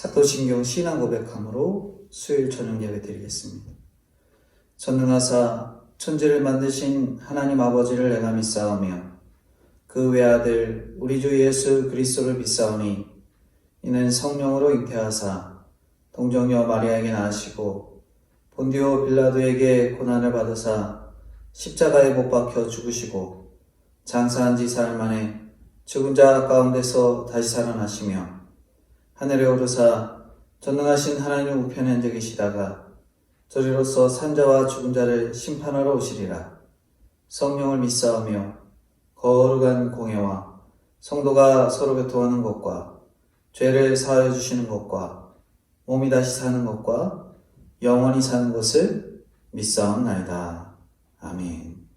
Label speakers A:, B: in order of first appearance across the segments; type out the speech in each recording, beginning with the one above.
A: 사도신경 신앙 고백함으로 수요일 저녁 예배 드리겠습니다. 전능하사 천지를 만드신 하나님 아버지를 내가 믿사오며 그 외아들 우리 주 예수 그리스도를 믿사오니 이는 성령으로 잉태하사 동정녀 마리아에게 낳으시고 본디오 빌라도에게 고난을 받으사 십자가에 못 박혀 죽으시고 장사한 지 사흘 만에 죽은 자 가운데서 다시 살아나시며 하늘에 오르사 전능하신 하나님 우편에 앉아 계시다가 저리로서 산자와 죽은 자를 심판하러 오시리라. 성령을 믿사오며 거룩한 공예와 성도가 서로 교통하는 것과 죄를 사하여 주시는 것과 몸이 다시 사는 것과 영원히 사는 것을 믿사옵나이다. 아멘.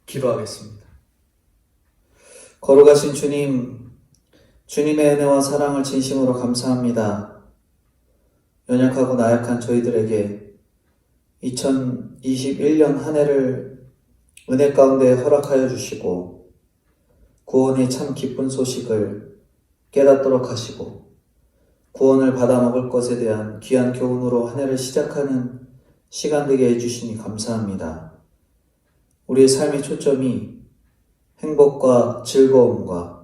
A: 기도하겠습니다. 거룩하신 주님, 주님의 은혜와 사랑을 진심으로 감사합니다. 연약하고 나약한 저희들에게 2021년 한 해를 은혜 가운데 허락하여 주시고 구원의 참 기쁜 소식을 깨닫도록 하시고 구원을 받아 먹을 것에 대한 귀한 교훈으로 한 해를 시작하는 시간 되게 해주시니 감사합니다. 우리의 삶의 초점이 행복과 즐거움과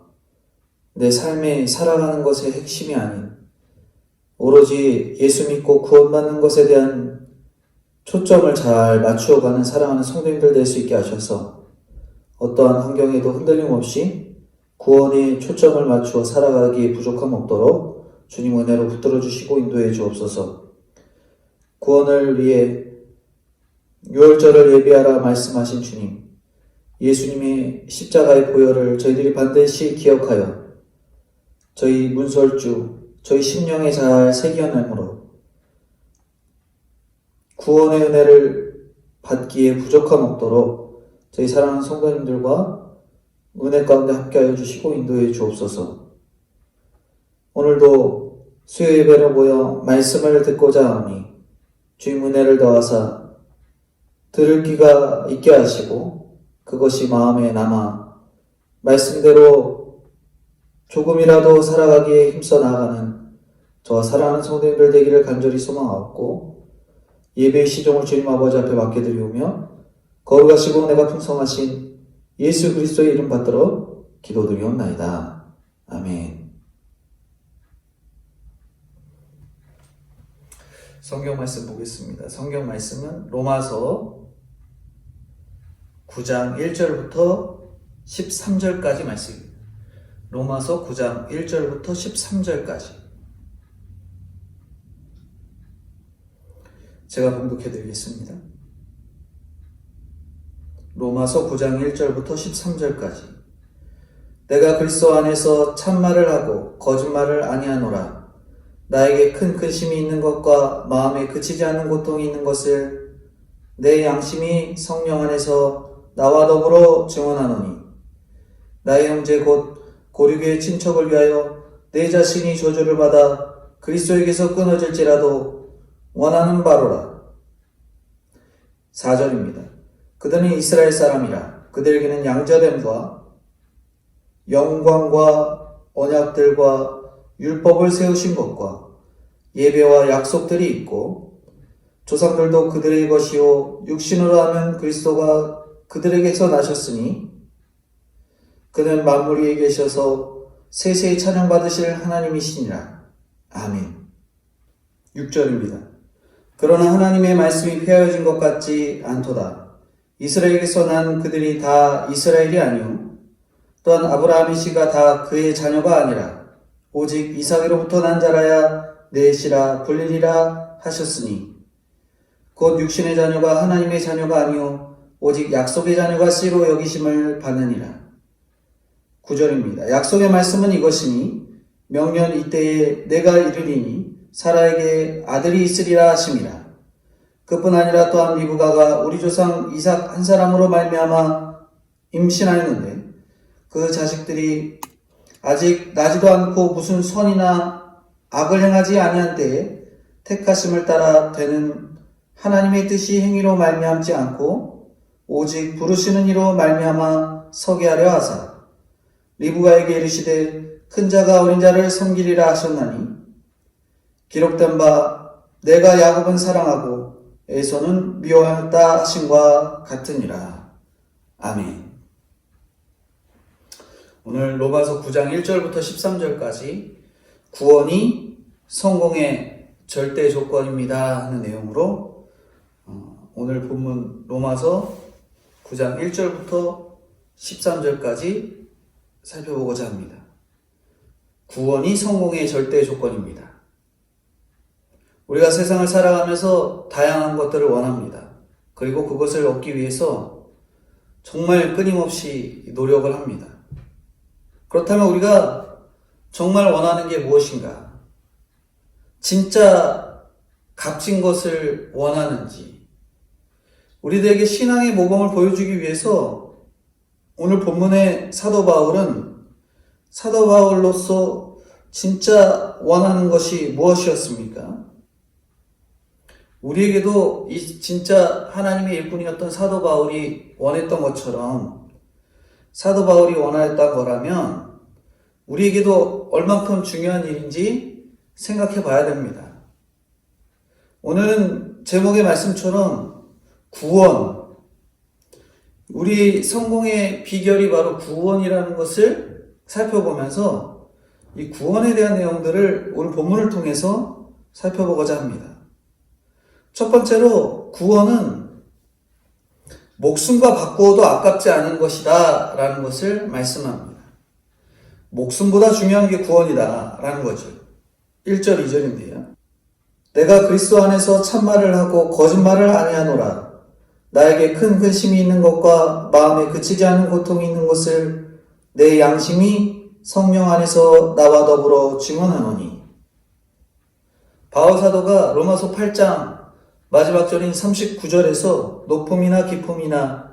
A: 내 삶에 살아가는 것의 핵심이 아닌 오로지 예수 믿고 구원받는 것에 대한 초점을 잘 맞추어가는 사랑하는 성도님들 될 수 있게 하셔서 어떠한 환경에도 흔들림 없이 구원에 초점을 맞추어 살아가기에 부족함 없도록 주님 은혜로 붙들어 주시고 인도해 주옵소서. 구원을 위해 유월절을 예비하라 말씀하신 주님, 예수님의 십자가의 보혈을 저희들이 반드시 기억하여 저희 문설주, 저희 심령에 잘 새겨내므로 구원의 은혜를 받기에 부족함 없도록 저희 사랑하는 성도님들과 은혜 가운데 함께하여 주시고 인도해 주옵소서. 오늘도 수요 예배로 모여 말씀을 듣고자 하오니 주님 은혜를 더하사 들을 귀가 있게 하시고 그것이 마음에 남아 말씀대로 조금이라도 살아가기에 힘써 나아가는 저와 사랑하는 성도님들 되기를 간절히 소망하옵고 예배의 시종을 주님 아버지 앞에 맡겨드리오며 거룩하시고 은혜가 풍성하신 예수 그리스도의 이름 받들어 기도드리옵나이다. 아멘. 성경 말씀 보겠습니다. 성경 말씀은 로마서 9장 1절부터 13절까지 말씀입니다. 로마서 9장 1절부터 13절까지 제가 봉독해 드리겠습니다. 로마서 9장 1절부터 13절까지 내가 그리스도 안에서 참말을 하고 거짓말을 아니하노라. 나에게 큰 근심이 있는 것과 마음에 그치지 않는 고통이 있는 것을 내 양심이 성령 안에서 나와 더불어 증언하노니 나의 형제 곧 고류교의 친척을 위하여 내 자신이 저주를 받아 그리스도에게서 끊어질지라도 원하는 바로라. 4절입니다. 그들은 이스라엘 사람이라. 그들에게는 양자됨과 영광과 언약들과 율법을 세우신 것과 예배와 약속들이 있고 조상들도 그들의 것이요 육신으로 하면 그리스도가 그들에게서 나셨으니 그는 만물 위에 계셔서 세세히 찬양받으실 하나님이시니라. 아멘. 6절입니다. 그러나 하나님의 말씀이 폐하여진 것 같지 않도다. 이스라엘에게서 난 그들이 다 이스라엘이 아니요 또한 아브라함의 씨가 다 그의 자녀가 아니라 오직 이삭으로부터 난 자라야 넷이라 불리리라 하셨으니 곧 육신의 자녀가 하나님의 자녀가 아니요 오직 약속의 자녀가 씨로 여기심을 받느니라. 9절입니다. 약속의 말씀은 이것이니 명년 이때에 내가 이르리니 사라에게 아들이 있으리라 하심이라. 그뿐 아니라 또한 리브가가 우리 조상 이삭 한 사람으로 말미암아 임신하였는데 그 자식들이 아직 나지도 않고 무슨 선이나 악을 행하지 아니한 때에 택하심을 따라 되는 하나님의 뜻이 행위로 말미암지 않고 오직 부르시는 이로 말미암아 서게 하려 하사 리브가에게 이르시되 큰 자가 어린 자를 섬기리라 하셨나니 기록된 바 내가 야곱은 사랑하고 에서는 미워하였다 하심과 같으니라. 아멘. 오늘 로마서 9장 1절부터 13절까지 구원이 성공의 절대 조건입니다 하는 내용으로 오늘 본문 로마서 9장 1절부터 13절까지 살펴보고자 합니다. 구원이 성공의 절대 조건입니다. 우리가 세상을 살아가면서 다양한 것들을 원합니다. 그리고 그것을 얻기 위해서 정말 끊임없이 노력을 합니다. 그렇다면 우리가 정말 원하는 게 무엇인가? 진짜 값진 것을 원하는지, 우리들에게 신앙의 모범을 보여주기 위해서 오늘 본문의 사도 바울은 사도 바울로서 진짜 원하는 것이 무엇이었습니까? 우리에게도 이 진짜 하나님의 일꾼이었던 사도 바울이 원했던 것처럼 사도 바울이 원하였던 거라면 우리에게도 얼만큼 중요한 일인지 생각해 봐야 됩니다. 오늘은 제목의 말씀처럼 구원, 우리 성공의 비결이 바로 구원이라는 것을 살펴보면서 이 구원에 대한 내용들을 오늘 본문을 통해서 살펴보고자 합니다. 첫 번째로 구원은 목숨과 바꾸어도 아깝지 않은 것이다 라는 것을 말씀합니다. 목숨보다 중요한 게 구원이다 라는 거죠. 1절 2절인데요. 내가 그리스도 안에서 참말을 하고 거짓말을 아니하노라. 나에게 큰 근심이 있는 것과 마음에 그치지 않는 고통이 있는 것을 내 양심이 성령 안에서 나와 더불어 증언하노니. 바울 사도가 로마서 8장 마지막 절인 39절에서 높음이나 깊음이나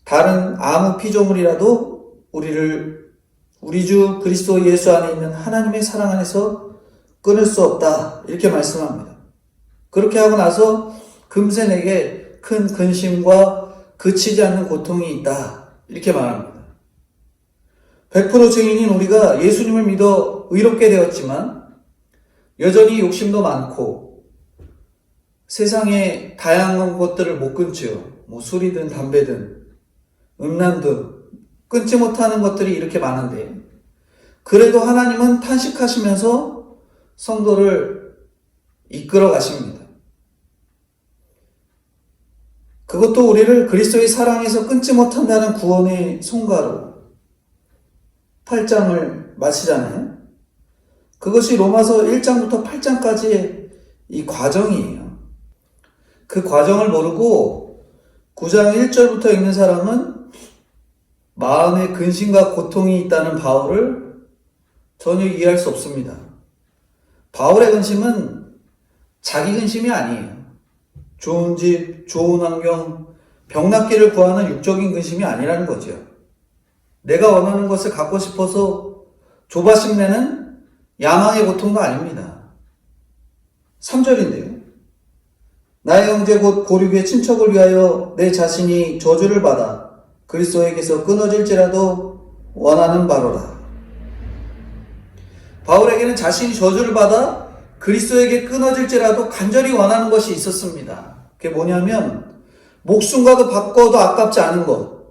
A: 다른 아무 피조물이라도 우리 주 그리스도 예수 안에 있는 하나님의 사랑 안에서 끊을 수 없다 이렇게 말씀합니다. 그렇게 하고 나서 금세 내게 큰 근심과 그치지 않는 고통이 있다 이렇게 말합니다. 100% 증인인 우리가 예수님을 믿어 의롭게 되었지만 여전히 욕심도 많고 세상의 다양한 것들을 못 끊지요. 술이든 담배든 음란든 끊지 못하는 것들이 이렇게 많은데 그래도 하나님은 탄식하시면서 성도를 이끌어 가십니다. 그것도 우리를 그리스도의 사랑에서 끊지 못한다는 구원의 송가로 8장을 마치잖아요. 그것이 로마서 1장부터 8장까지의 이 과정이에요. 그 과정을 모르고 9장 1절부터 읽는 사람은 마음에 근심과 고통이 있다는 바울을 전혀 이해할 수 없습니다. 바울의 근심은 자기 근심이 아니에요. 좋은 집, 좋은 환경, 병낫기를 구하는 육적인 근심이 아니라는 거죠. 내가 원하는 것을 갖고 싶어서 조바심 내는 야망의 고통도 아닙니다. 3절인데요. 나의 형제 곧 고륙의 친척을 위하여 내 자신이 저주를 받아 그리스도에게서 끊어질지라도 원하는 바로라. 바울에게는 자신이 저주를 받아 그리스도에게 끊어질지라도 간절히 원하는 것이 있었습니다. 그게 뭐냐면 목숨과도 바꿔도 아깝지 않은 것.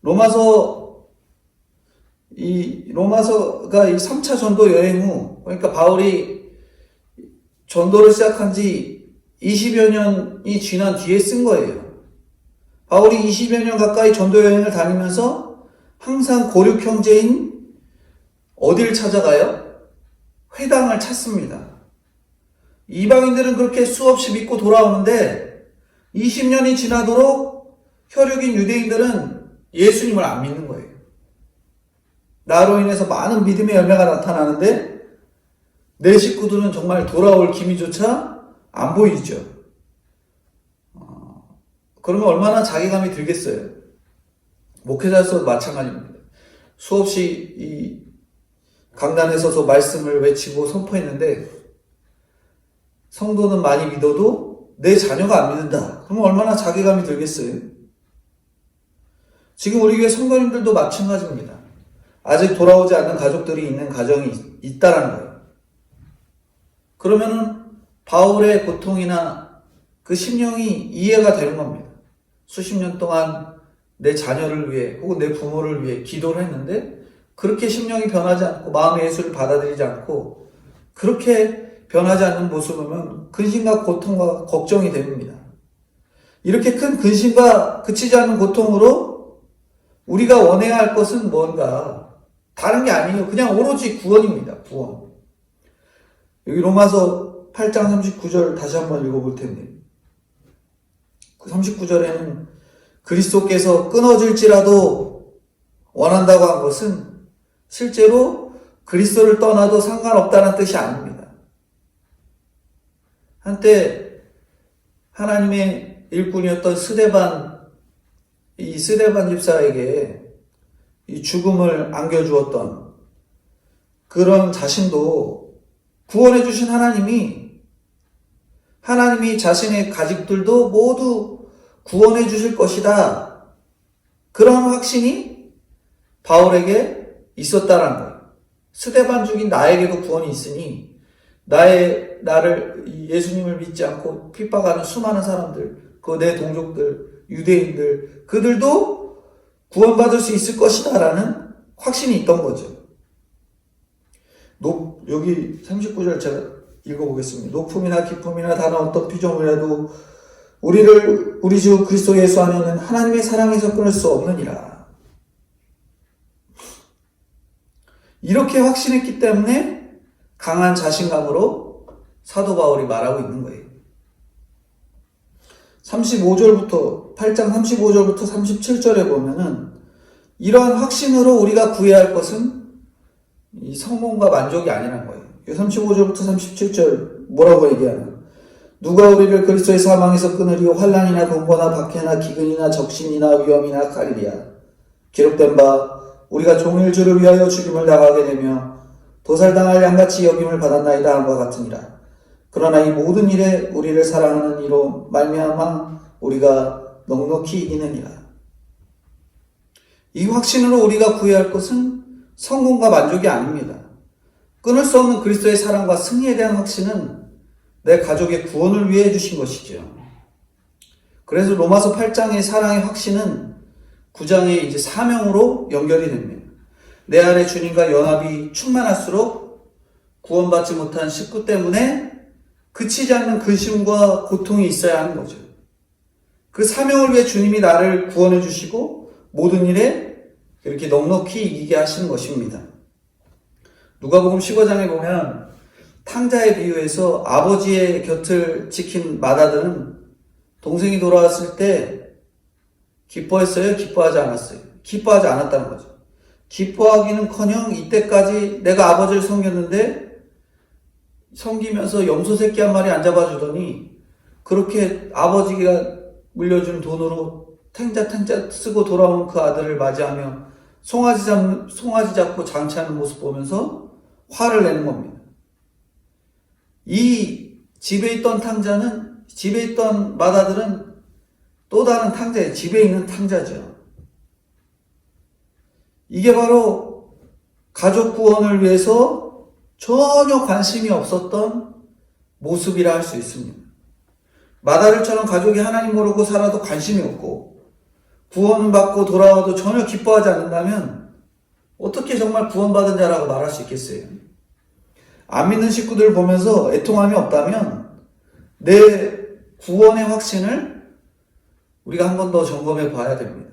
A: 로마서가 이 3차 전도 여행 후, 그러니까 바울이 전도를 시작한 지 20여 년이 지난 뒤에 쓴 거예요. 바울이 20여 년 가까이 전도 여행을 다니면서 항상 고륙 형제인 어딜 찾아가요? 회당을 찾습니다. 이방인들은 그렇게 수없이 믿고 돌아오는데 20년이 지나도록 혈육인 유대인들은 예수님을 안 믿는 거예요. 나로 인해서 많은 믿음의 열매가 나타나는데 내 식구들은 정말 돌아올 기미조차 안 보이죠. 그러면 얼마나 자괴감이 들겠어요. 목회자로서도 마찬가지입니다. 수없이 이 강단에 서서 말씀을 외치고 선포했는데 성도는 많이 믿어도 내 자녀가 안 믿는다. 그러면 얼마나 자괴감이 들겠어요. 지금 우리 교회 성도님들도 마찬가지입니다. 아직 돌아오지 않는 가족들이 있는 가정이 있다라는 거예요. 그러면은 바울의 고통이나 그 심령이 이해가 되는 겁니다. 수십 년 동안 내 자녀를 위해 혹은 내 부모를 위해 기도를 했는데 그렇게 심령이 변하지 않고 마음의 예수를 받아들이지 않고 그렇게 변하지 않는 모습을 보면 근심과 고통과 걱정이 됩니다. 이렇게 큰 근심과 그치지 않는 고통으로 우리가 원해야 할 것은 뭔가 다른 게 아니에요. 그냥 오로지 구원입니다. 구원. 여기 로마서 8장 39절 다시 한번 읽어볼 텐데 39절에는 그리스도께서 끊어질지라도 원한다고 한 것은 실제로 그리스도를 떠나도 상관없다는 뜻이 아닙니다. 한때 하나님의 일꾼이었던 이 스데반 집사에게 이 죽음을 안겨주었던 그런 자신도 구원해 주신 하나님이 자신의 가족들도 모두 구원해 주실 것이다. 그런 확신이 바울에게 있었다라는 거예요. 스데반 죽인 나에게도 구원이 있으니 나를 예수님을 믿지 않고 핍박하는 수많은 사람들, 그 내 동족들, 유대인들 그들도 구원받을 수 있을 것이다라는 확신이 있던 거죠. 여기 39절 제가 읽어보겠습니다. 높음이나 기쁨이나 다른 어떤 피조물이라도 우리 주 그리스도 예수 안에는 하나님의 사랑에서 끊을 수 없느니라. 이렇게 확신했기 때문에 강한 자신감으로 사도 바울이 말하고 있는 거예요. 8장 35절부터 37절에 보면은 이러한 확신으로 우리가 구해야 할 것은 이 성공과 만족이 아니라는 거예요. 35절부터 37절 뭐라고 얘기하나? 누가 우리를 그리스도의 사망에서 끊으리요? 환난이나 공고나 박해나 기근이나 적신이나 위험이나 칼이랴. 기록된 바 우리가 종일 주를 위하여 죽임을 당하게 되며 도살당할 양같이 여김을 받았나이다 함과 같으니라. 그러나 이 모든 일에 우리를 사랑하는 이로 말미암아 우리가 넉넉히 이기느니라. 이 확신으로 우리가 구해야 할 것은 성공과 만족이 아닙니다. 끊을 수 없는 그리스도의 사랑과 승리에 대한 확신은 내 가족의 구원을 위해 해주신 것이죠. 그래서 로마서 8장의 사랑의 확신은 9장의 이제 사명으로 연결이 됩니다. 내 안에 주님과 연합이 충만할수록 구원받지 못한 식구 때문에 그치지 않는 근심과 고통이 있어야 하는 거죠. 그 사명을 위해 주님이 나를 구원해 주시고 모든 일에 이렇게 넉넉히 이기게 하시는 것입니다. 누가복음 15장에 보면 탕자의 비유에서 아버지의 곁을 지킨 맏아들은 동생이 돌아왔을 때 기뻐했어요? 기뻐하지 않았어요? 기뻐하지 않았다는 거죠. 기뻐하기는커녕 이때까지 내가 아버지를 섬겼는데 섬기면서 염소 새끼 한 마리 안 잡아주더니 그렇게 아버지가 물려준 돈으로 탱자 쓰고 돌아온 그 아들을 맞이하며 송아지 잡고 장치하는 모습 보면서 화를 내는 겁니다. 이 집에 있던 맏아들은 또 다른 탕자예요. 집에 있는 탕자죠. 이게 바로 가족 구원을 위해서 전혀 관심이 없었던 모습이라 할 수 있습니다. 맏아들처럼 가족이 하나님 모르고 살아도 관심이 없고 구원받고 돌아와도 전혀 기뻐하지 않는다면 어떻게 정말 구원받은 자라고 말할 수 있겠어요? 안 믿는 식구들을 보면서 애통함이 없다면 내 구원의 확신을 우리가 한 번 더 점검해 봐야 됩니다.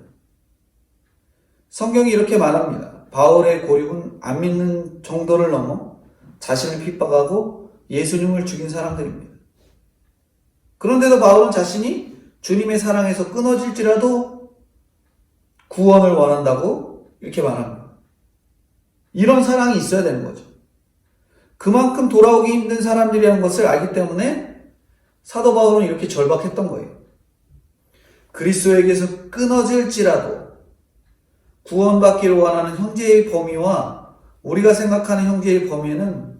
A: 성경이 이렇게 말합니다. 바울의 고립은 안 믿는 정도를 넘어 자신을 핍박하고 예수님을 죽인 사람들입니다. 그런데도 바울은 자신이 주님의 사랑에서 끊어질지라도 구원을 원한다고 이렇게 말합니다. 이런 사랑이 있어야 되는 거죠. 그만큼 돌아오기 힘든 사람들이라는 것을 알기 때문에 사도 바울은 이렇게 절박했던 거예요. 그리스도에게서 끊어질지라도 구원받기를 원하는 형제의 범위와 우리가 생각하는 형제의 범위에는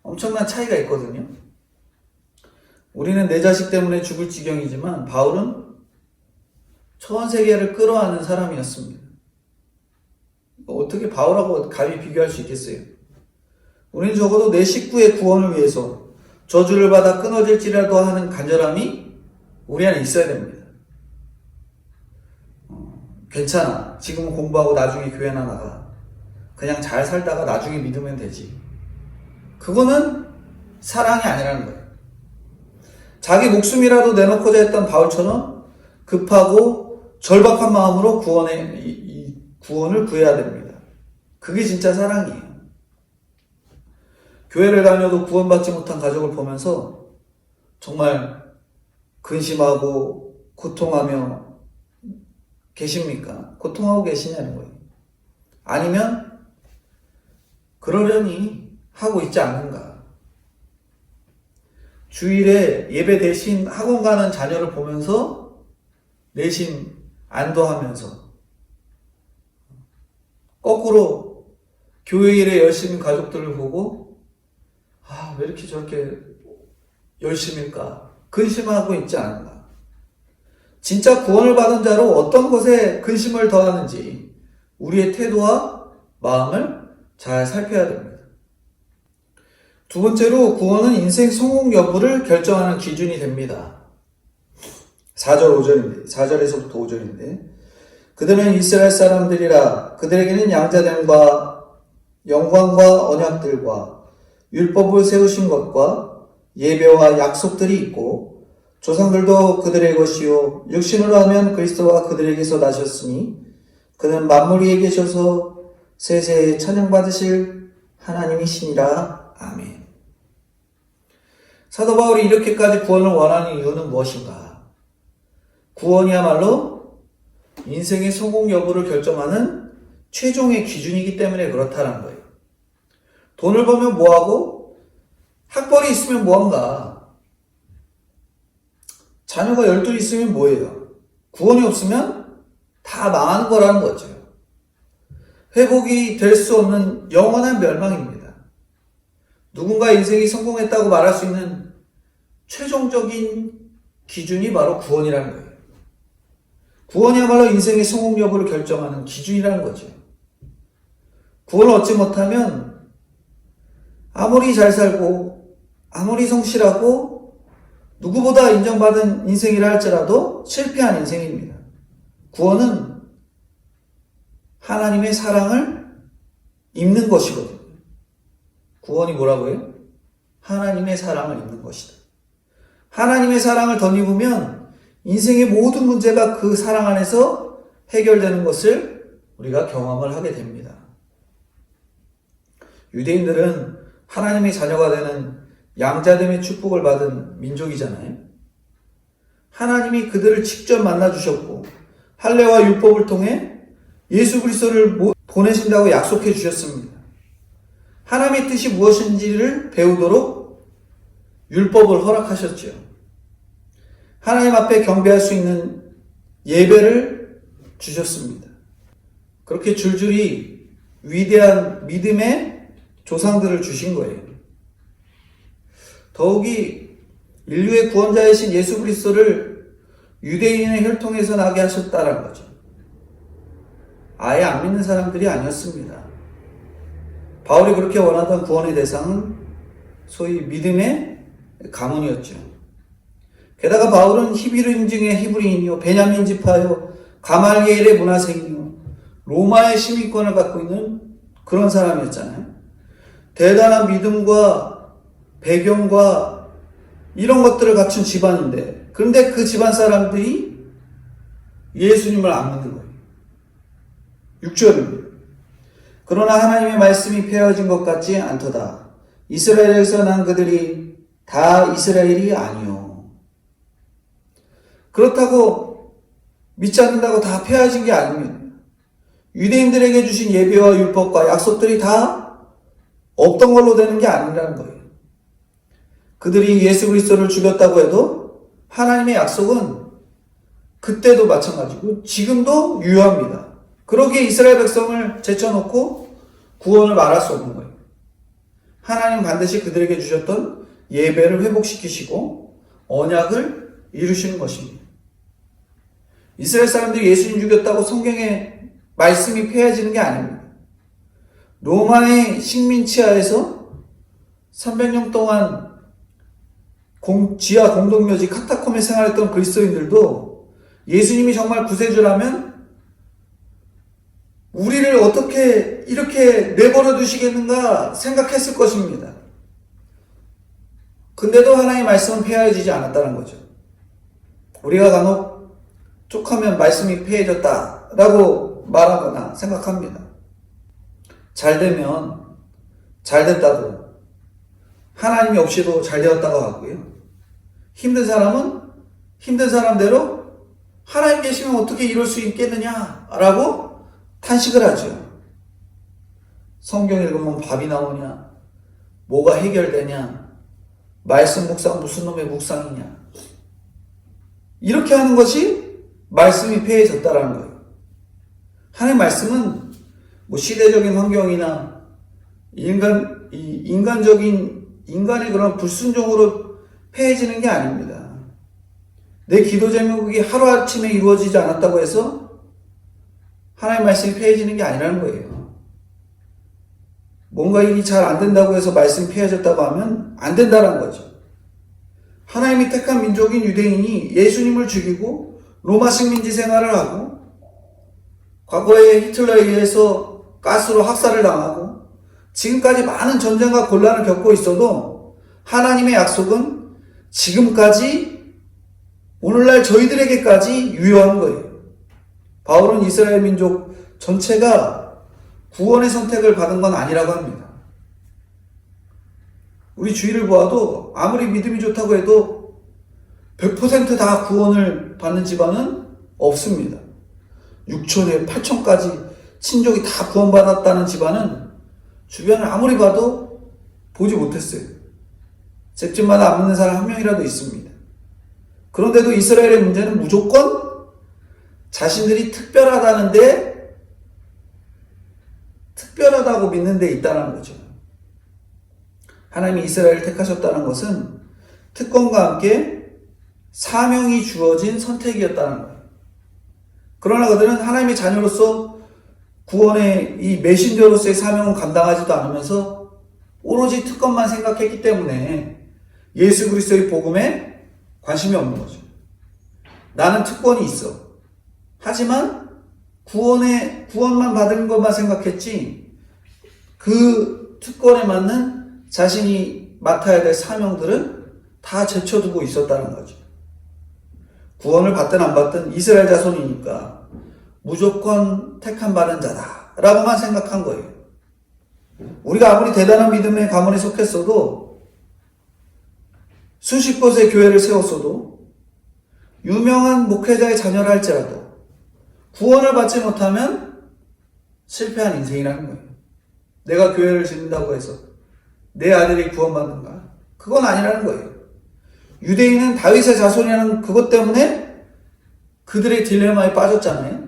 A: 엄청난 차이가 있거든요. 우리는 내 자식 때문에 죽을 지경이지만 바울은 전 세계를 끌어안는 사람이었습니다. 어떻게 바울하고 감히 비교할 수 있겠어요? 우리는 적어도 내 식구의 구원을 위해서 저주를 받아 끊어질지라도 하는 간절함이 우리 안에 있어야 됩니다. 괜찮아. 지금은 공부하고 나중에 교회나 나가. 그냥 잘 살다가 나중에 믿으면 되지. 그거는 사랑이 아니라는 거예요. 자기 목숨이라도 내놓고자 했던 바울처럼 급하고 절박한 마음으로 구원을 구해야 됩니다. 그게 진짜 사랑이에요. 교회를 다녀도 구원받지 못한 가족을 보면서 정말 근심하고 고통하며 계십니까? 고통하고 계시냐는 거예요. 아니면 그러려니 하고 있지 않는가? 주일에 예배 대신 학원 가는 자녀를 보면서 내심 안도하면서 거꾸로 교회 일에 열심인 가족들을 보고 왜 이렇게 저렇게 열심일까? 근심하고 있지 않은가? 진짜 구원을 받은 자로 어떤 것에 근심을 더하는지 우리의 태도와 마음을 잘 살펴야 됩니다. 두 번째로 구원은 인생 성공 여부를 결정하는 기준이 됩니다. 4절에서부터 5절인데 그들은 이스라엘 사람들이라 그들에게는 양자됨과 영광과 언약들과 율법을 세우신 것과 예배와 약속들이 있고 조상들도 그들의 것이요 육신으로 하면 그리스도가 그들에게서 나셨으니 그는 만물 위에 계셔서 세세에 찬양받으실 하나님이시니라. 아멘. 사도 바울이 이렇게까지 구원을 원하는 이유는 무엇인가? 구원이야말로 인생의 성공 여부를 결정하는 최종의 기준이기 때문에 그렇다는 거예요. 돈을 벌면 뭐하고 학벌이 있으면 뭐한가? 자녀가 12 있으면 뭐예요? 구원이 없으면 다 망하는 거라는 거죠. 회복이 될 수 없는 영원한 멸망입니다. 누군가 인생이 성공했다고 말할 수 있는 최종적인 기준이 바로 구원이라는 거예요. 구원이야말로 인생의 성공 여부를 결정하는 기준이라는 거죠. 구원을 얻지 못하면 아무리 잘 살고 아무리 성실하고 누구보다 인정받은 인생이라 할지라도 실패한 인생입니다. 구원은 하나님의 사랑을 입는 것이거든요. 구원이 뭐라고요? 하나님의 사랑을 입는 것이다. 하나님의 사랑을 덧입으면 인생의 모든 문제가 그 사랑 안에서 해결되는 것을 우리가 경험을 하게 됩니다. 유대인들은 하나님의 자녀가 되는 양자됨의 축복을 받은 민족이잖아요. 하나님이 그들을 직접 만나주셨고 할례와 율법을 통해 예수 그리스도를 보내신다고 약속해 주셨습니다. 하나님의 뜻이 무엇인지를 배우도록 율법을 허락하셨죠. 하나님 앞에 경배할 수 있는 예배를 주셨습니다. 그렇게 줄줄이 위대한 믿음의 조상들을 주신 거예요. 더욱이 인류의 구원자이신 예수 그리스도를 유대인의 혈통에서 나게 하셨다는 거죠. 아예 안 믿는 사람들이 아니었습니다. 바울이 그렇게 원하던 구원의 대상은 소위 믿음의 가문이었죠. 게다가 바울은 히브리 인증의 히브리인이요 베냐민 지파요 가말리엘의 문화생이요 로마의 시민권을 갖고 있는 그런 사람이었잖아요. 대단한 믿음과 배경과 이런 것들을 갖춘 집안인데 그런데 그 집안 사람들이 예수님을 안 믿는 거예요. 6절입니다. 그러나 하나님의 말씀이 폐허진 것 같지 않도다. 이스라엘에서 난 그들이 다 이스라엘이 아니요. 그렇다고 믿지 않는다고 다 폐허진 게 아닙니다. 유대인들에게 주신 예배와 율법과 약속들이 다 없던 걸로 되는 게 아니라는 거예요. 그들이 예수 그리스도를 죽였다고 해도 하나님의 약속은 그때도 마찬가지고 지금도 유효합니다. 그러기에 이스라엘 백성을 제쳐놓고 구원을 말할 수 없는 거예요. 하나님은 반드시 그들에게 주셨던 예배를 회복시키시고 언약을 이루시는 것입니다. 이스라엘 사람들이 예수님 죽였다고 성경에 말씀이 폐해지는 게 아닙니다. 로마의 식민 치하에서 300년 동안 지하 공동묘지 카타콤에 생활했던 그리스도인들도 예수님이 정말 구세주라면 우리를 어떻게 이렇게 내버려 두시겠는가 생각했을 것입니다. 근데도 하나님의 말씀은 폐하여지지 않았다는 거죠. 우리가 간혹 툭하면 말씀이 폐해졌다라고 말하거나 생각합니다. 잘 되면 잘 됐다고, 하나님이 없이도 잘 되었다고 하고요. 힘든 사람은 힘든 사람대로 하나님 계시면 어떻게 이룰 수 있겠느냐라고 탄식을 하죠. 성경 읽으면 밥이 나오냐? 뭐가 해결되냐? 말씀 묵상 무슨 놈의 묵상이냐? 이렇게 하는 것이 말씀이 폐해졌다라는 거예요. 하나님의 말씀은 뭐 시대적인 환경이나 인간의 그런 불순종으로 폐해지는 게 아닙니다. 내 기도 제목이 하루아침에 이루어지지 않았다고 해서 하나님의 말씀이 폐해지는 게 아니라는 거예요. 뭔가 일이 잘 안 된다고 해서 말씀이 폐해졌다고 하면 안 된다는 거죠. 하나님이 택한 민족인 유대인이 예수님을 죽이고 로마 식민지 생활을 하고 과거에 히틀러에 의해서 가스로 학살을 당하고 지금까지 많은 전쟁과 곤란을 겪고 있어도 하나님의 약속은 지금까지 오늘날 저희들에게까지 유효한 거예요. 바울은 이스라엘 민족 전체가 구원의 선택을 받은 건 아니라고 합니다. 우리 주위를 보아도 아무리 믿음이 좋다고 해도 100% 다 구원을 받는 집안은 없습니다. 6천에 8천까지 친족이 다 구원받았다는 집안은 주변을 아무리 봐도 보지 못했어요. 제 집마다 안 믿는 사람 한 명이라도 있습니다. 그런데도 이스라엘의 문제는 무조건 자신들이 특별하다고 믿는 데 있다는 거죠. 하나님이 이스라엘을 택하셨다는 것은 특권과 함께 사명이 주어진 선택이었다는 거예요. 그러나 그들은 하나님의 자녀로서 구원의 이 메신저로서의 사명을 감당하지도 않으면서 오로지 특권만 생각했기 때문에 예수 그리스도의 복음에 관심이 없는 거죠. 나는 특권이 있어. 하지만 구원만 받은 것만 생각했지 그 특권에 맞는 자신이 맡아야 될 사명들은 다 제쳐두고 있었다는 거죠. 구원을 받든 안 받든 이스라엘 자손이니까 무조건 택함 받은 자다라고만 생각한 거예요. 우리가 아무리 대단한 믿음의 가문에 속했어도 수십 곳의 교회를 세웠어도 유명한 목회자의 자녀라 할지라도 구원을 받지 못하면 실패한 인생이라는 거예요. 내가 교회를 짓는다고 해서 내 아들이 구원받는가? 그건 아니라는 거예요. 유대인은 다윗의 자손이라는 그것 때문에 그들의 딜레마에 빠졌잖아요.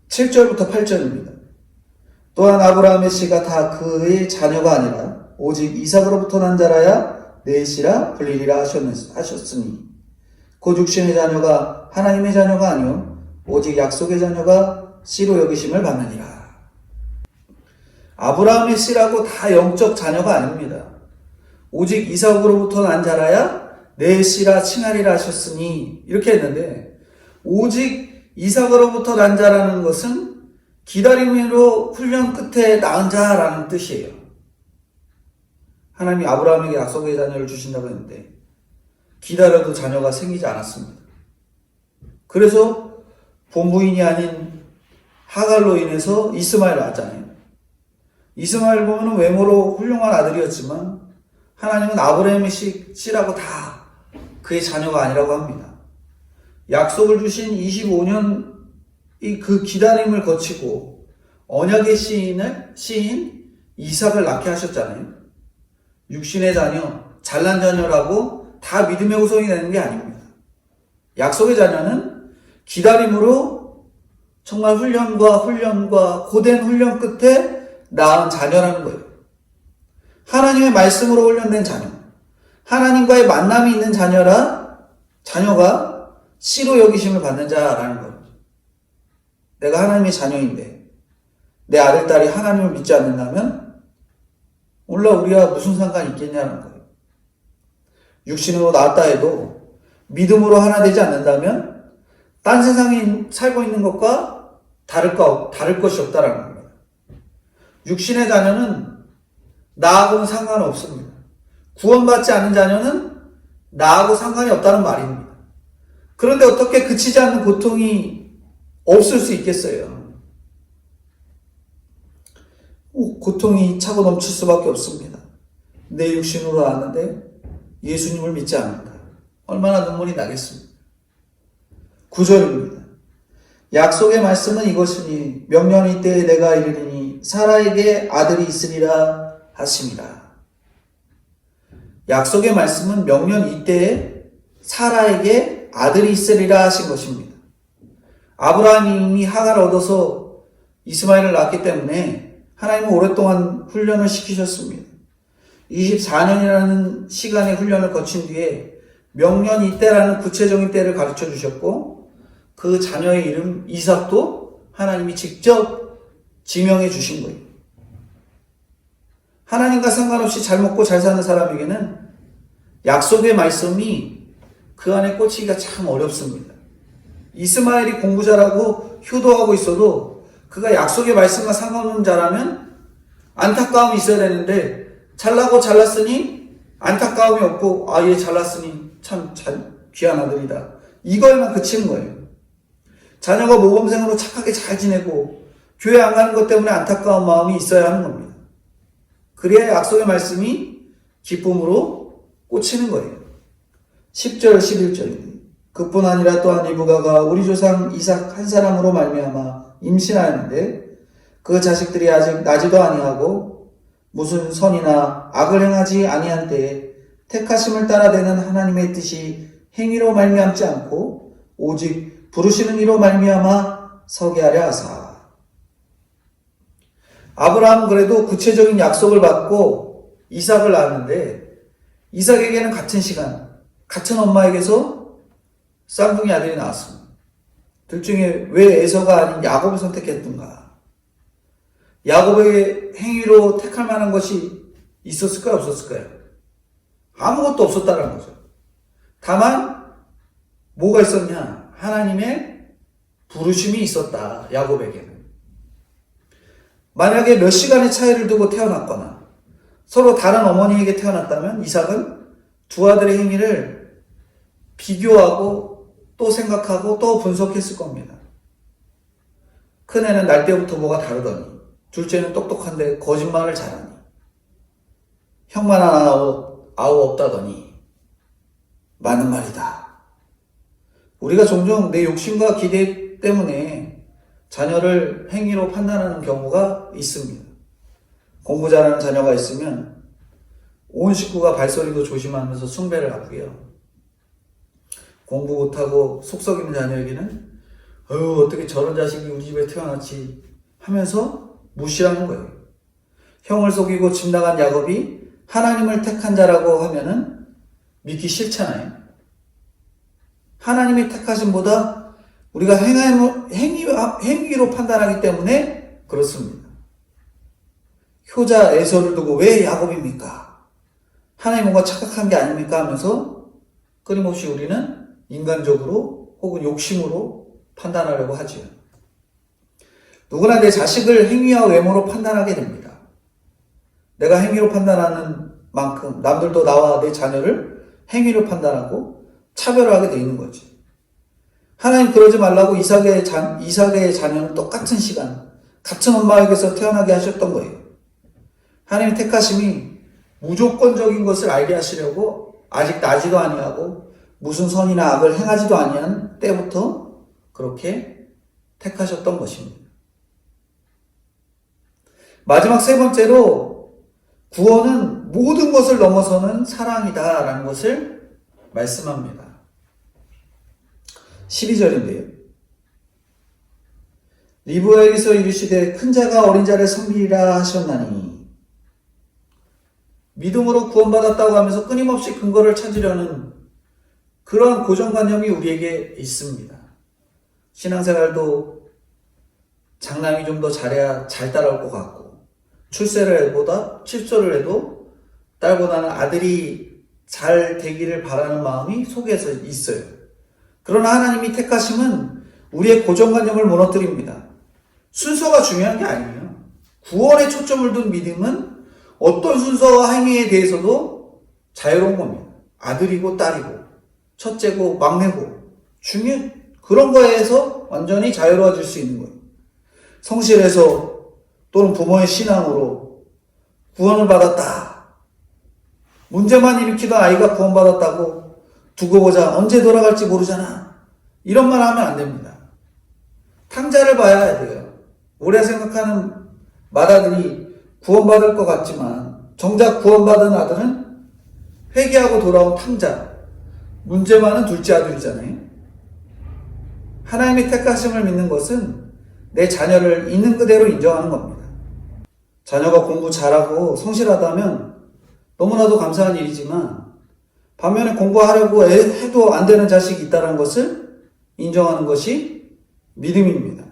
A: 7절부터 8절입니다. 또한 아브라함의 씨가 다 그의 자녀가 아니라 오직 이삭으로부터 난 자라야 내 씨라 불리리라 하셨으니 곧 육신의 자녀가 하나님의 자녀가 아니요 오직 약속의 자녀가 씨로 여기심을 받느니라. 아브라함의 씨라고 다 영적 자녀가 아닙니다. 오직 이삭으로부터 난 자라야 내 씨라 칭하리라 하셨으니 이렇게 했는데 오직 이삭으로부터 난 자라는 것은 기다림으로 훈련 끝에 낳은 자라는 뜻이에요. 하나님이 아브라함에게 약속의 자녀를 주신다고 했는데 기다려도 자녀가 생기지 않았습니다. 그래서 본부인이 아닌 하갈로 인해서 이스마엘을 낳았잖아요. 이스마엘 보면 외모로 훌륭한 아들이었지만 하나님은 아브라함의 씨라고 다 그의 자녀가 아니라고 합니다. 약속을 주신 25년 그 기다림을 거치고 언약의 시인 이삭을 낳게 하셨잖아요. 육신의 자녀, 잘난 자녀라고 다 믿음의 후손이 되는 게 아닙니다. 약속의 자녀는 기다림으로 정말 훈련과 고된 훈련 끝에 낳은 자녀라는 거예요. 하나님의 말씀으로 훈련된 자녀, 하나님과의 만남이 있는 자녀가 씨로 여기심을 받는 자라는 거예요. 내가 하나님의 자녀인데 내 아들, 딸이 하나님을 믿지 않는다면 오늘날 우리가 무슨 상관이 있겠냐는 거예요. 육신으로 낳았다 해도 믿음으로 하나 되지 않는다면 딴 세상에 살고 있는 것과 다를 것이 없다라는 겁니다. 육신의 자녀는 나하고는 상관없습니다. 구원받지 않은 자녀는 나하고 상관이 없다는 말입니다. 그런데 어떻게 그치지 않는 고통이 없을 수 있겠어요? 고통이 차고 넘칠 수밖에 없습니다. 내 육신으로 왔는데 예수님을 믿지 않는다. 얼마나 눈물이 나겠습니까? 9절입니다. 약속의 말씀은 이것이니 명령 이때에 내가 이르리니 사라에게 아들이 있으리라 하심이라. 약속의 말씀은 명령 이때에 사라에게 아들이 있으리라 하신 것입니다. 아브라함이 이미 하가를 얻어서 이스마엘을 낳았기 때문에 하나님은 오랫동안 훈련을 시키셨습니다. 24년이라는 시간의 훈련을 거친 뒤에 명년 이때라는 구체적인 때를 가르쳐 주셨고 그 자녀의 이름 이삭도 하나님이 직접 지명해 주신 거예요. 하나님과 상관없이 잘 먹고 잘 사는 사람에게는 약속의 말씀이 그 안에 꽂히기가 참 어렵습니다. 이스마엘이 공부 잘하고 효도하고 있어도 그가 약속의 말씀과 상관없는 자라면 안타까움이 있어야 되는데 잘나고 잘났으니 안타까움이 없고 얘 잘났으니 참 귀한 아들이다. 이거에만 그치는 거예요. 자녀가 모범생으로 착하게 잘 지내고 교회 안 가는 것 때문에 안타까운 마음이 있어야 하는 겁니다. 그래야 약속의 말씀이 기쁨으로 꽂히는 거예요. 10절 11절입니다. 그뿐 아니라 또한 리브가가 우리 조상 이삭 한 사람으로 말미암아 임신하였는데 그 자식들이 아직 나지도 아니하고 무슨 선이나 악을 행하지 아니한 때에 택하심을 따라되는 하나님의 뜻이 행위로 말미암지 않고 오직 부르시는 이로 말미암아 서게 하려 하사. 아브라함은 그래도 구체적인 약속을 받고 이삭을 낳았는데 이삭에게는 같은 시간, 같은 엄마에게서 쌍둥이 아들이 나왔습니다. 둘 중에 왜 에서가 아닌 야곱을 선택했던가? 야곱의 행위로 택할 만한 것이 있었을까요? 없었을까요? 아무것도 없었다는 거죠. 다만 뭐가 있었냐? 하나님의 부르심이 있었다. 야곱에게는. 만약에 몇 시간의 차이를 두고 태어났거나 서로 다른 어머니에게 태어났다면 이삭은 두 아들의 행위를 비교하고 또 생각하고 또 분석했을 겁니다. 큰애는 날 때부터 뭐가 다르더니 둘째는 똑똑한데 거짓말을 잘하니 형만 하나 아우 없다더니 맞는 말이다. 우리가 종종 내 욕심과 기대 때문에 자녀를 행위로 판단하는 경우가 있습니다. 공부 잘하는 자녀가 있으면 온 식구가 발소리도 조심하면서 숭배를 하고요. 공부 못하고 속 썩이는 자녀에게는 어떻게 저런 자식이 우리 집에 태어났지 하면서 무시하는 거예요. 형을 속이고 집 나간 야곱이 하나님을 택한 자라고 하면은 믿기 싫잖아요. 하나님의 택하심보다 우리가 행위로 판단하기 때문에 그렇습니다. 효자 에서를 두고 왜 야곱입니까? 하나님 뭔가 착각한 게 아닙니까? 하면서 끊임없이 우리는 인간적으로 혹은 욕심으로 판단하려고 하지요. 누구나 내 자식을 행위와 외모로 판단하게 됩니다. 내가 행위로 판단하는 만큼 남들도 나와 내 자녀를 행위로 판단하고 차별하게 돼 있는 거지. 하나님 그러지 말라고 이삭의 자녀는 똑같은 시간, 같은 엄마에게서 태어나게 하셨던 거예요. 하나님의 택하심이 무조건적인 것을 알게 하시려고 아직 나지도 아니하고 무슨 선이나 악을 행하지도 아니한 때부터 그렇게 택하셨던 것입니다. 마지막 세 번째로 구원은 모든 것을 넘어서는 사랑이다라는 것을 말씀합니다. 12절인데요. 리브가에게서 이르시되 큰 자가 어린 자를 섬기리라 하셨나니 믿음으로 구원받았다고 하면서 끊임없이 근거를 찾으려는 그러한 고정관념이 우리에게 있습니다. 신앙생활도 장남이 좀 더 잘해야 잘 따라올 것 같고, 출소를 해도 딸보다는 아들이 잘 되기를 바라는 마음이 속에서 있어요. 그러나 하나님이 택하심은 우리의 고정관념을 무너뜨립니다. 순서가 중요한 게 아니에요. 구원에 초점을 둔 믿음은 어떤 순서와 행위에 대해서도 자유로운 겁니다. 아들이고 딸이고 첫째고 막내고 그런 거에서 완전히 자유로워질 수 있는 거예요. 성실해서 또는 부모의 신앙으로 구원을 받았다. 문제만 일으키던 아이가 구원받았다고 두고 보자. 언제 돌아갈지 모르잖아. 이런 말 하면 안 됩니다. 탕자를 봐야 돼요. 우리가 생각하는 맏아들이 구원받을 것 같지만 정작 구원받은 아들은 회개하고 돌아온 탕자. 문제 많은 둘째 아들이잖아요. 하나님의 택하심을 믿는 것은 내 자녀를 있는 그대로 인정하는 겁니다. 자녀가 공부 잘하고 성실하다면 너무나도 감사한 일이지만 반면에 공부하려고 해도 안 되는 자식이 있다는 것을 인정하는 것이 믿음입니다.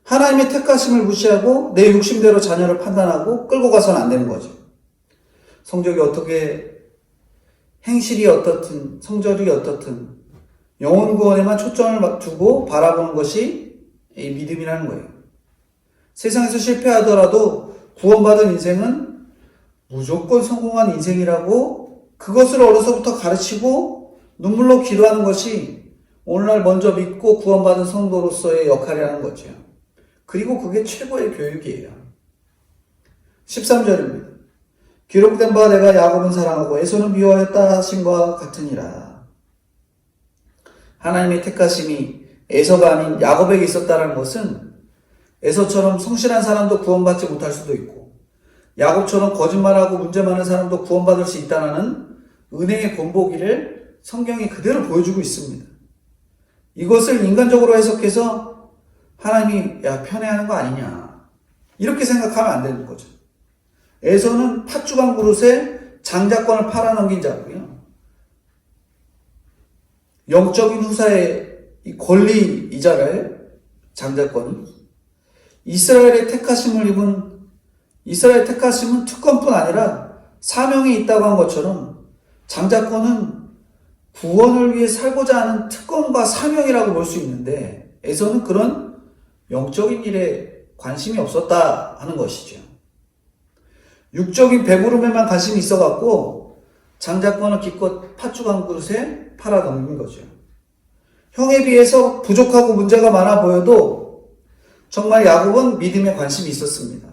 A: 하나님의 택하심을 무시하고 내 욕심대로 자녀를 판단하고 끌고 가서는 안 되는 거죠. 성적이 어떻게, 행실이 어떻든, 성적이 어떻든 영혼 구원에만 초점을 두고 바라보는 것이 이 믿음이라는 거예요. 세상에서 실패하더라도 구원받은 인생은 무조건 성공한 인생이라고 그것을 어려서부터 가르치고 눈물로 기도하는 것이 오늘날 먼저 믿고 구원받은 성도로서의 역할이라는 거죠. 그리고 그게 최고의 교육이에요. 13절입니다. 기록된 바 내가 야곱은 사랑하고 에서는 미워하였다 하신과 같으니라. 하나님의 택하심이 에서가 아닌 야곱에게 있었다는 것은 에서처럼 성실한 사람도 구원받지 못할 수도 있고 야곱처럼 거짓말하고 문제 많은 사람도 구원받을 수 있다는 은혜의 본보기를 성경이 그대로 보여주고 있습니다. 이것을 인간적으로 해석해서 하나님이 편애하는 거 아니냐 이렇게 생각하면 안 되는 거죠. 에서는 팥주간 그릇에 장자권을 팔아넘긴 자고요. 영적인 후사의 권리이잖아요. 장자권이. 이스라엘의 택하심은 특권뿐 아니라 사명이 있다고 한 것처럼 장자권은 구원을 위해 살고자 하는 특권과 사명이라고 볼 수 있는데 에서는 그런 영적인 일에 관심이 없었다 하는 것이죠. 육적인 배부름에만 관심이 있어갖고 장자권을 기껏 팥주간 그릇에 팔아넘긴 거죠. 형에 비해서 부족하고 문제가 많아 보여도 정말 야곱은 믿음에 관심이 있었습니다.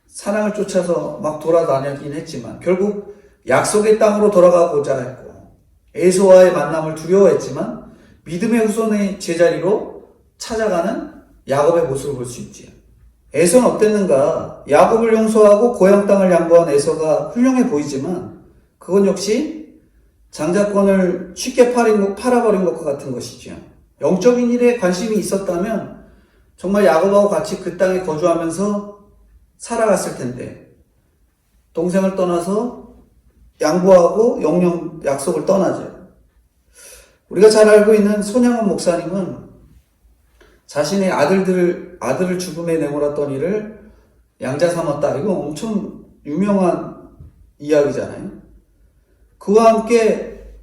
A: 사랑을 쫓아서 막 돌아다녔긴 했지만 결국 약속의 땅으로 돌아가고자 했고 에서와의 만남을 두려워했지만 믿음의 후손의 제자리로 찾아가는 야곱의 모습을 볼 수 있지요. 에서는 어땠는가? 야곱을 용서하고 고향 땅을 양보한 에서가 훌륭해 보이지만 그건 역시 장자권을 쉽게 팔아버린 것과 같은 것이죠. 영적인 일에 관심이 있었다면 정말 야곱하고 같이 그 땅에 거주하면서 살아갔을 텐데 동생을 떠나서 양보하고 영영 약속을 떠나죠. 우리가 잘 알고 있는 손양원 목사님은 자신의 아들을 죽음에 내몰았던 이를 양자 삼았다. 이거 엄청 유명한 이야기잖아요. 그와 함께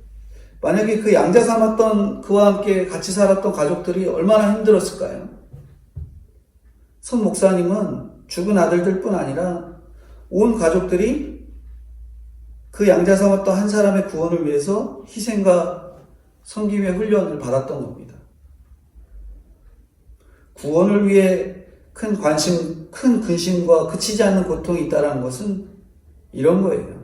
A: 만약에 그 양자 삼았던 그와 함께 같이 살았던 가족들이 얼마나 힘들었을까요? 손 목사님은 죽은 아들들뿐 아니라 온 가족들이 그 양자 삼았던 한 사람의 구원을 위해서 희생과 섬김의 훈련을 받았던 겁니다. 구원을 위해 큰 관심, 큰 근심과 그치지 않는 고통이 있다는 것은 이런 거예요.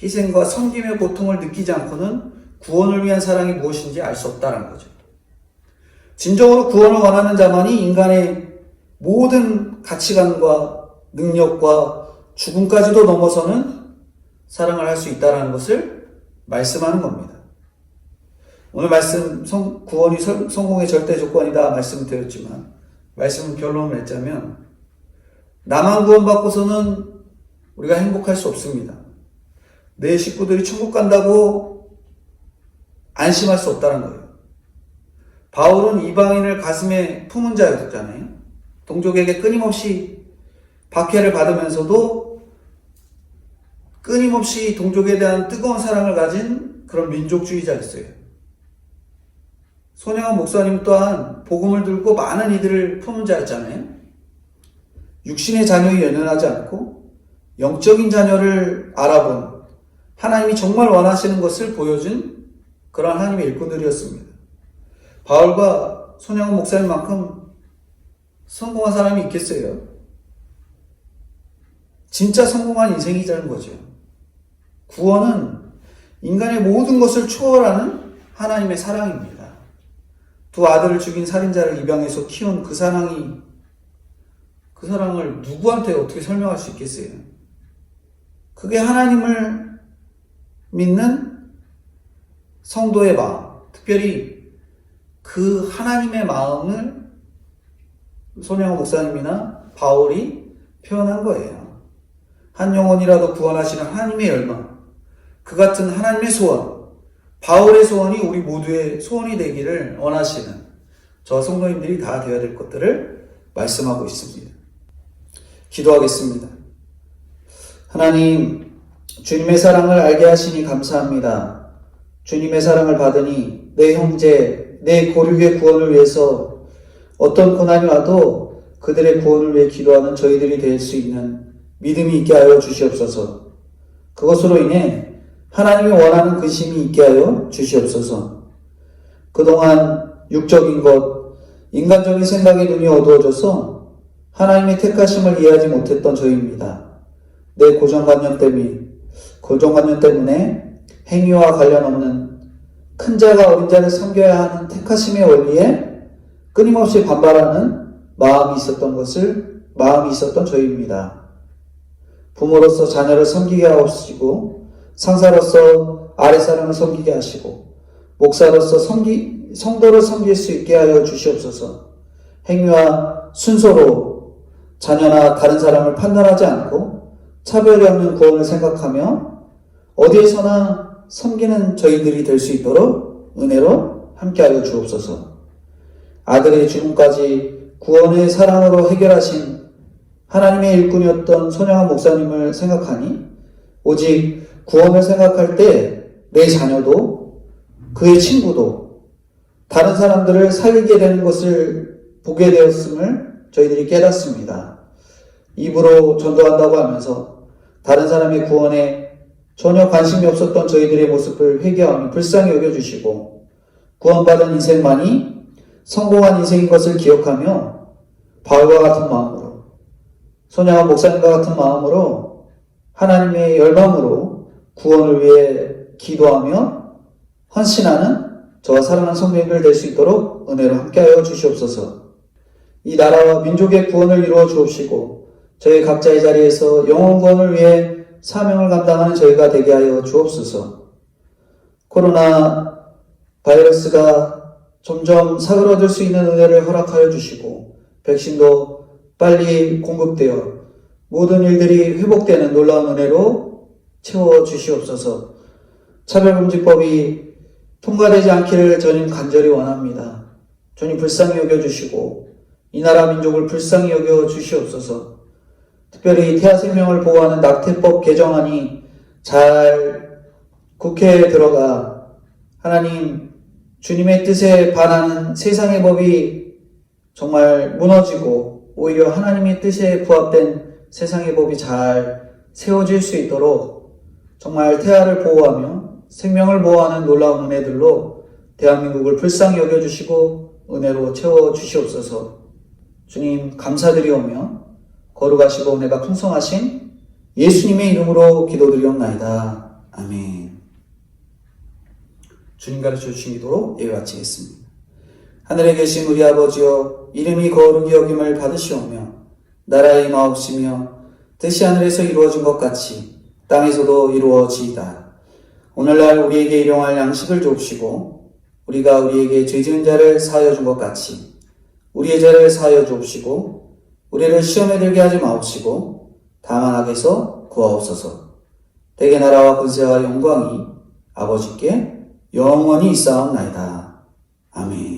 A: 희생과 섬김의 고통을 느끼지 않고는 구원을 위한 사랑이 무엇인지 알 수 없다는 거죠. 진정으로 구원을 원하는 자만이 인간의 모든 가치관과 능력과 죽음까지도 넘어서는 사랑을 할 수 있다는 것을 말씀하는 겁니다. 오늘 말씀 구원이 성공의 절대 조건이다 말씀드렸지만 말씀 결론을 맺자면 나만 구원받고서는 우리가 행복할 수 없습니다. 내 식구들이 천국 간다고 안심할 수 없다는 거예요. 바울은 이방인을 가슴에 품은 자였잖아요. 동족에게 끊임없이 박해를 받으면서도 끊임없이 동족에 대한 뜨거운 사랑을 가진 그런 민족주의자였어요. 손혜원 목사님 또한 복음을 들고 많은 이들을 품은 자였잖아요. 육신의 자녀에 연연하지 않고 영적인 자녀를 알아본, 하나님이 정말 원하시는 것을 보여준 그런 하나님의 일꾼들이었습니다. 바울과 손혜원 목사님만큼 성공한 사람이 있겠어요? 진짜 성공한 인생이라는 거죠. 구원은 인간의 모든 것을 초월하는 하나님의 사랑입니다. 두 아들을 죽인 살인자를 입양해서 키운 그 사랑을 누구한테 어떻게 설명할 수 있겠어요? 그게 하나님을 믿는 성도의 마음, 특별히 그 하나님의 마음을 손혜원 목사님이나 바울이 표현한 거예요. 한 영혼이라도 구원하시는 하나님의 열망, 그 같은 하나님의 소원, 바울의 소원이 우리 모두의 소원이 되기를 원하시는 저와 성도님들이 다 되어야 될 것들을 말씀하고 있습니다. 기도하겠습니다. 하나님, 주님의 사랑을 알게 하시니 감사합니다. 주님의 사랑을 받으니 내 형제, 내 고륙의 구원을 위해서 어떤 고난이 와도 그들의 구원을 위해 기도하는 저희들이 될 수 있는 믿음이 있게 하여 주시옵소서. 그것으로 인해 하나님이 원하는 근심이 있게 하여 주시옵소서. 그동안 육적인 것, 인간적인 생각에 눈이 어두워져서 하나님의 택하심을 이해하지 못했던 저희입니다. 내 고정관념 때문에 행위와 관련 없는 큰 자가 어린 자를 섬겨야 하는 택하심의 원리에 끊임없이 반발하는 마음이 있었던 저희입니다. 부모로서 자녀를 섬기게 하시고, 상사로서 아랫사람을 섬기게 하시고, 목사로서 성도를 섬길 수 있게 하여 주시옵소서. 행위와 순서로 자녀나 다른 사람을 판단하지 않고 차별이 없는 구원을 생각하며 어디에서나 섬기는 저희들이 될 수 있도록 은혜로 함께하여 주옵소서. 아들의 죽음까지 구원의 사랑으로 해결하신 하나님의 일꾼이었던 손혜원 목사님을 생각하니 오직 구원을 생각할 때 내 자녀도 그의 친구도 다른 사람들을 살리게 되는 것을 보게 되었음을 저희들이 깨닫습니다. 입으로 전도한다고 하면서 다른 사람의 구원에 전혀 관심이 없었던 저희들의 모습을 회개하며 불쌍히 여겨주시고 구원받은 인생만이 성공한 인생인 것을 기억하며 바울과 같은 마음으로, 손혜원 목사님과 같은 마음으로 하나님의 열망으로 구원을 위해 기도하며 헌신하는 저와 사랑하는 성도님들 될 수 있도록 은혜로 함께하여 주시옵소서. 이 나라와 민족의 구원을 이루어 주옵시고 저희 각자의 자리에서 영혼 구원을 위해 사명을 감당하는 저희가 되게 하여 주옵소서. 코로나 바이러스가 점점 사그러들 수 있는 은혜를 허락하여 주시고 백신도 빨리 공급되어 모든 일들이 회복되는 놀라운 은혜로 채워 주시옵소서. 차별금지법이 통과되지 않기를 주님 간절히 원합니다. 주님 불쌍히 여겨주시고 이 나라 민족을 불쌍히 여겨주시옵소서. 특별히 태아생명을 보호하는 낙태법 개정안이 잘 국회에 들어가 하나님 주님의 뜻에 반하는 세상의 법이 정말 무너지고 오히려 하나님의 뜻에 부합된 세상의 법이 잘 세워질 수 있도록 정말 태아를 보호하며 생명을 보호하는 놀라운 은혜들로 대한민국을 불쌍히 여겨주시고 은혜로 채워주시옵소서. 주님 감사드리오며 거룩하시고 은혜가 풍성하신 예수님의 이름으로 기도드리옵나이다. 아멘. 주님 가르쳐 주신 기도로 예배 마치겠습니다. 하늘에 계신 우리 아버지여, 이름이 거룩히 여김을 받으시오며 나라의 임하옵시며 뜻이 하늘에서 이루어진 것 같이 땅에서도 이루어지이다. 오늘날 우리에게 일용할 양식을 주옵시고 우리가 우리에게 죄 지은 자를 사하여 준 것 같이 우리의 죄를 사하여 주옵시고 우리를 시험에 들게 하지 마옵시고 다만 악에서 구하옵소서. 대개 나라와 권세와 영광이 아버지께 영원히 있사옵나이다. 아멘.